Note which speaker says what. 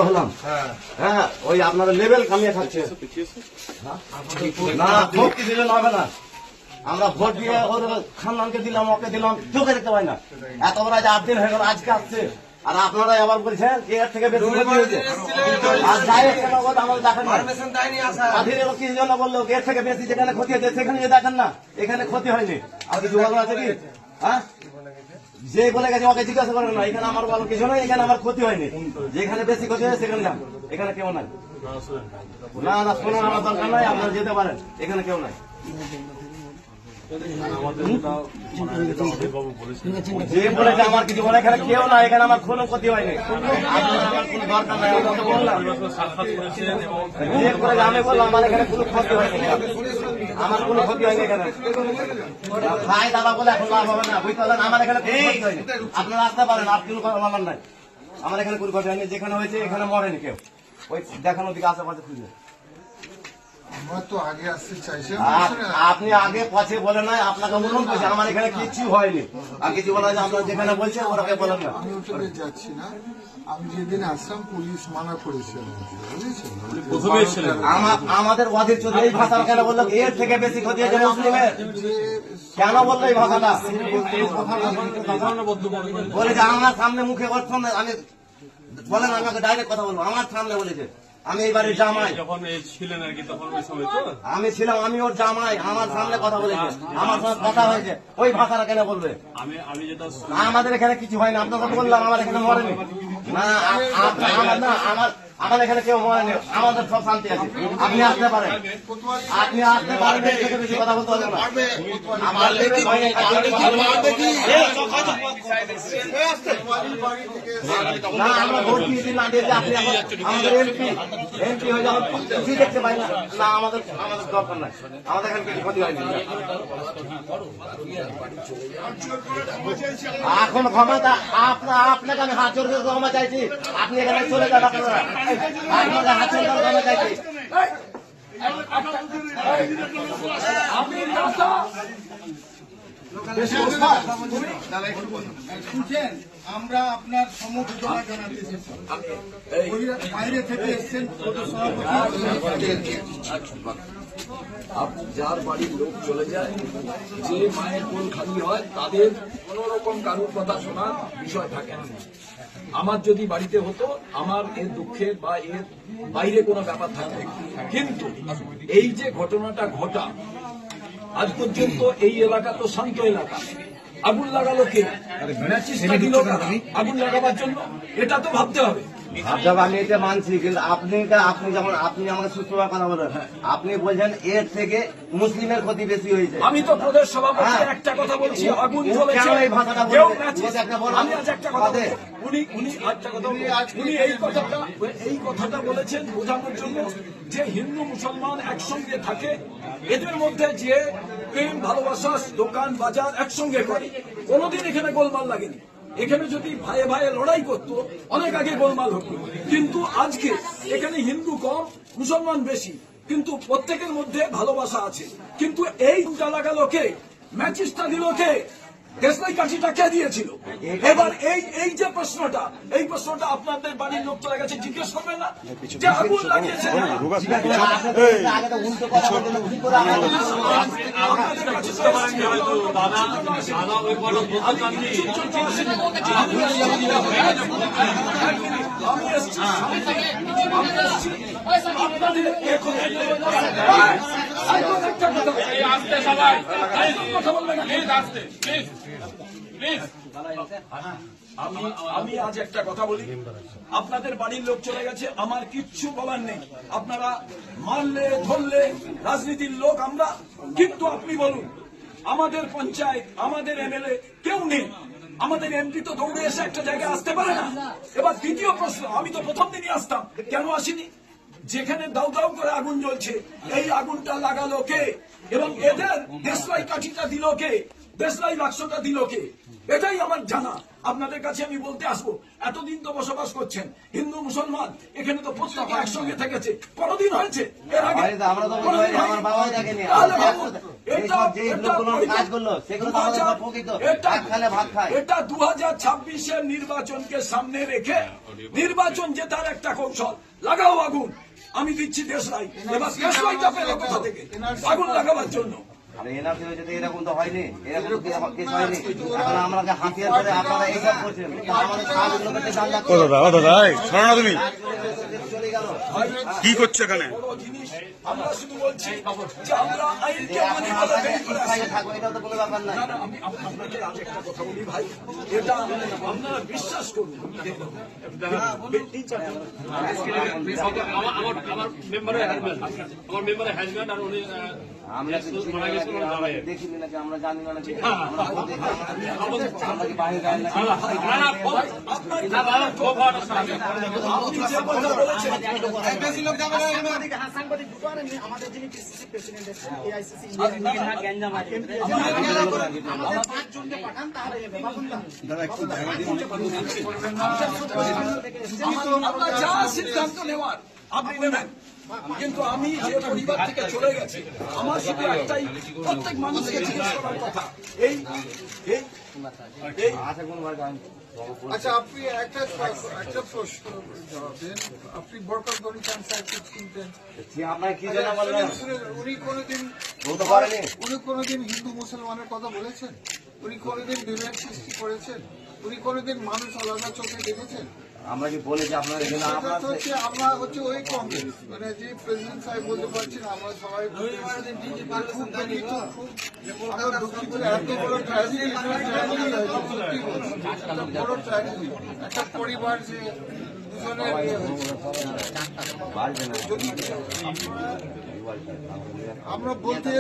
Speaker 1: হলাম হ্যাঁ ওই আপনাদের লেভেল কামিয়ে খাচ্ছে না ভোট কি দিলে হবে না আমরা ভোট দিয়ে ওর খানদানকে দিলাম ওকে দিলাম চোখে দেখতে পাই না এত বড় আজ 8 দিন হয়ে গেল আজকে আসছে আর আপনারা আবার বলছেন এর থেকে বেশি ক্ষতি হয়েছে আর ডাইরেক্ট কেন কথা আমাদের দেখেন না আধের কি জন্য বললো এর থেকে বেশি যেখানে ক্ষতি হয়েছে সেখানে দেখেন না এখানে ক্ষতি হয়নি আর কিছু বলার আছে কি হ্যাঁ যে বলে গেছে ওকে জিজ্ঞাসা করেন না এখানে আমার বলার কিছু নয় এখানে আমার ক্ষতি হয়নি যেখানে বেশি ক্ষতি হয়েছে সেখানে যান এখানে কেউ নাই না না শোনার আমার দরকার নাই আপনারা যেতে পারেন এখানে কেউ নাই যে বলেছে আমার কিছু বলে এখানে কেউ না এখানে আমার কোনো ক্ষতি হয়নি আমার কোনো দরকার নাই বললাম যে করে আমি বললাম আমার এখানে কোনো ক্ষতি হয়নি আমার কোনো ক্ষতি হয়নি এখানে ভাই দাদা বলে এখন লাভ হবে না বুঝতে পারলেন আমার এখানে কোনো ক্ষতি হয়নি আপনারা আসতে পারেন আর কোনো আমার নাই আমার এখানে কোনো ক্ষতি হয়নি যেখানে হয়েছে এখানে মরেনি কেউ ওই দেখানোর দিকে আশেপাশে খুঁজে আপনি আগে পছে বলে নাই আপনাকে অনুরোধ করছি আমার এখানে কিছু হয়নি আর কিছু বলা যায় আপনারা যেখানে বলছেন ওরাকে বলেন না
Speaker 2: আমি ওটাতে যাচ্ছি না আমি যেদিন আসলাম পুলিশ মানা করেছিল
Speaker 1: আমাদের ওয়াজির চৌধুরী এই ভাষা কেন বললো এর থেকে বেশি ক্ষতি হয়েছে মুসলিমের কেন বললো এই ভাষাটা বলে যে আমার সামনে মুখে করছেন আমি বলেন আমাকে ডাইরেক্ট কথা বলবো আমার সামনে বলেছে আমি এই বাড়ির জামাই
Speaker 3: যখন ছিলেন আর কি তখন ওই সময় তো
Speaker 1: আমি ছিলাম আমি ওর জামাই আমার সামনে কথা বলেছে আমার সঙ্গে কথা হয়েছে ওই ভাষাটা কেন বলবে
Speaker 3: আমি যেটা
Speaker 1: আমাদের এখানে কিছু হয় না আপনাকে বললাম আমার এখানে মরেনি না না আমার এখানে কেউ মরেনি আমাদের সব শান্তি আছে আপনি আসতে পারেন এর থেকে বেশি কথা বলতে হবে না আমার না আমরা ভোট দিয়েছি না দিয়েছি আপনি আমাদের এমপি হয়ে যাবেন কিছুই দেখতে পাই না না আমাদের দরকার নাই আমাদের এখানে কিছু ক্ষতি হয়নি এখন ক্ষমতা আপনাকে আমি হাত জোর করে ক্ষমা চাইছি আপনি এখানে চলে যান আপনারা আপনাকে হাত জোর করে ক্ষমা চাইছি
Speaker 2: আমরা আপনার সমবেদনা জানাতে বাইরে থেকে এসছেন
Speaker 4: যার বাড়ির লোক চলে যায় যে মায়ের কোল খালি হয় তাদের কোন রকম কারোর কথা শোনার বিষয় থাকে না আমার যদি বাড়িতে হতো আমার এর দুঃখের বা এর বাইরে কোনো ব্যাপার থাকে কিন্তু এই যে ঘটনাটা ঘটা আজ পর্যন্ত এই এলাকা তো শান্ত এলাকা আগুন লাগালো কে আগুন লাগাবার জন্য এটা তো ভাবতে হবে
Speaker 1: আমি এটা মানছি কিন্তু আপনি যেমন আপনি আমাকে সুস্থভাবে কথা বলেন আপনি বলছেন এর থেকে মুসলিমের ক্ষতি বেশি হয়েছে
Speaker 4: আমি তো প্রদেশ সভাপতি একটা কথা বলছি আগুন জ্বলেছে আমি আজ একটা কথা উনি এই কথাটা বলেছেন বোঝানোর জন্য যে হিন্দু মুসলমান একসঙ্গে থাকে এদের মধ্যে যে প্রেম ভালোবাসা দোকান বাজার একসঙ্গে করে কোনোদিন এখানে গোলমাল লাগেনি এখানে যদি ভাইয়ে ভাইয়ে লড়াই করতো অনেক আগে গোলমাল হতো কিন্তু আজকে এখানে হিন্দু কম মুসলমান বেশি কিন্তু প্রত্যেকের মধ্যে ভালোবাসা আছে কিন্তু এই লাগালো কে ম্যাচিসটা দিল কে দেশলাই কাঠিটা কে দিয়েছিল এবার এই যে প্রশ্নটা এই প্রশ্নটা আপনাদের বাড়ির লোক চলে গেছে জিজ্ঞেস করবেন না যে আগুন লাগিয়েছে আমি এসছি আপনাদের কথা বলবেন আমি আজ একটা কথা বলি আপনাদের বাড়ির লোক চলে গেছে আমার কিচ্ছু বলার নেই আপনারা মারলে ধরলে রাজনীতির লোক আমরা কিন্তু আপনি বলুন আমাদের পঞ্চায়েত আমাদের এমএলএ কেউ নেই আমাদের এমপি তো দৌড়ে এসে একটা জায়গায় আসতে পারে না এবার দ্বিতীয় প্রশ্ন আমি তো প্রথম দিনই আসতাম কেন আসিনি যেখানে দাউ দাউ করে আগুন জ্বলছে এই আগুনটা লাগালো কে এবং এদের দেশলাই কাঠিটা দিল কে দেশলাই বাক্সটা দিল কে এটাই আমার জানা আপনাদের কাছে আমি বলতে আসবো এতদিন তো বসবাস করছেন হিন্দু মুসলমান এখানে তো প্রত্যেকে একসঙ্গে থেকেছে কোনদিন হয়েছে এর আগে এটা 2026-এর নির্বাচনকে সামনে রেখে নির্বাচন জেতার একটা কৌশল, লাগাও আগুন। আমি দিচ্ছি দেশলাই, এবার দেশলাইটা পেলো কোথা থেকে আগুন লাগাবার জন্য?
Speaker 1: আরে এনআরসি হয়েছে তো এরকম তো হয়নি, এরকম তো কেস হয়নি। এখন আমাকে হাতিয়ার করে আপনারা এইসব করছেন, আমাদের সাহায্য লোকের দাম যাচ্ছে।
Speaker 5: তুমি
Speaker 1: চলে গেল।
Speaker 5: কি করছো এখানে?
Speaker 4: বড় জিনিস আমরা শুধু বলছি যে আমরা আইনকে মানি বলে দেরি করে আসছি।
Speaker 1: থাকবো, এটাও তো কোনো ব্যাপার নাই।
Speaker 4: না, না, আমি আপনাকে আজ একটা কথা বলি ভাই, এটা আপনারা বিশ্বাস করুন।
Speaker 3: আমার মেম্বারের হাজব্যান্ড আর উনি
Speaker 1: আমরা দেখিনি নাকি, আমরা জানি না নাকি, আমরা কি বাইরে যাই নাকি?
Speaker 4: আপনি যে কথা বলেছেন
Speaker 6: আমাদের যিনি পিসিসি প্রেসিডেন্ট এসেছেন এআইসিসি পাঁচজনকে পাঠান তাহলে ভাবুন না
Speaker 4: আপনার যা সিদ্ধান্ত নেওয়ার আপনি নেবেন, কিন্তু আমি যে পরিবার থেকে চলে গেছি, আমার শুধু একটাই প্রত্যেক মানুষকে জিজ্ঞেস করার কথা, এই এই এই
Speaker 1: আচ্ছা, কোন বার গান?
Speaker 2: আচ্ছা, আপনি একটা প্রশ্ন জবাব দেন। আপনি বরকত গনি খান সাহেবকে চিনতেন?
Speaker 1: আপনার কি জন্য বললেন?
Speaker 2: উনি কোনোদিন
Speaker 1: বলতে পারেনি।
Speaker 2: উনি কোনোদিন হিন্দু মুসলমানের কথা বলেছেন? উনি কোনোদিন বিভেদ সৃষ্টি করেছেন? উনি কোনোদিন মানুষ আলাদা চোখে দেখেছেন?
Speaker 1: আমরা কি বলেছি আপনার এখানে?
Speaker 2: সেটা তো হচ্ছে আমরা হচ্ছে ওই কংগ্রেস, মানে যে প্রেসিডেন্ট সাহেব বলতে পারছেন আমরা সবাই খুব আমরা দুঃখিত। এত বড় ট্র্যাজেডি, বড় ট্র্যাজেডি, একটা পরিবার যে দুজনের
Speaker 1: বাড়বে না।
Speaker 2: আমরা বলতে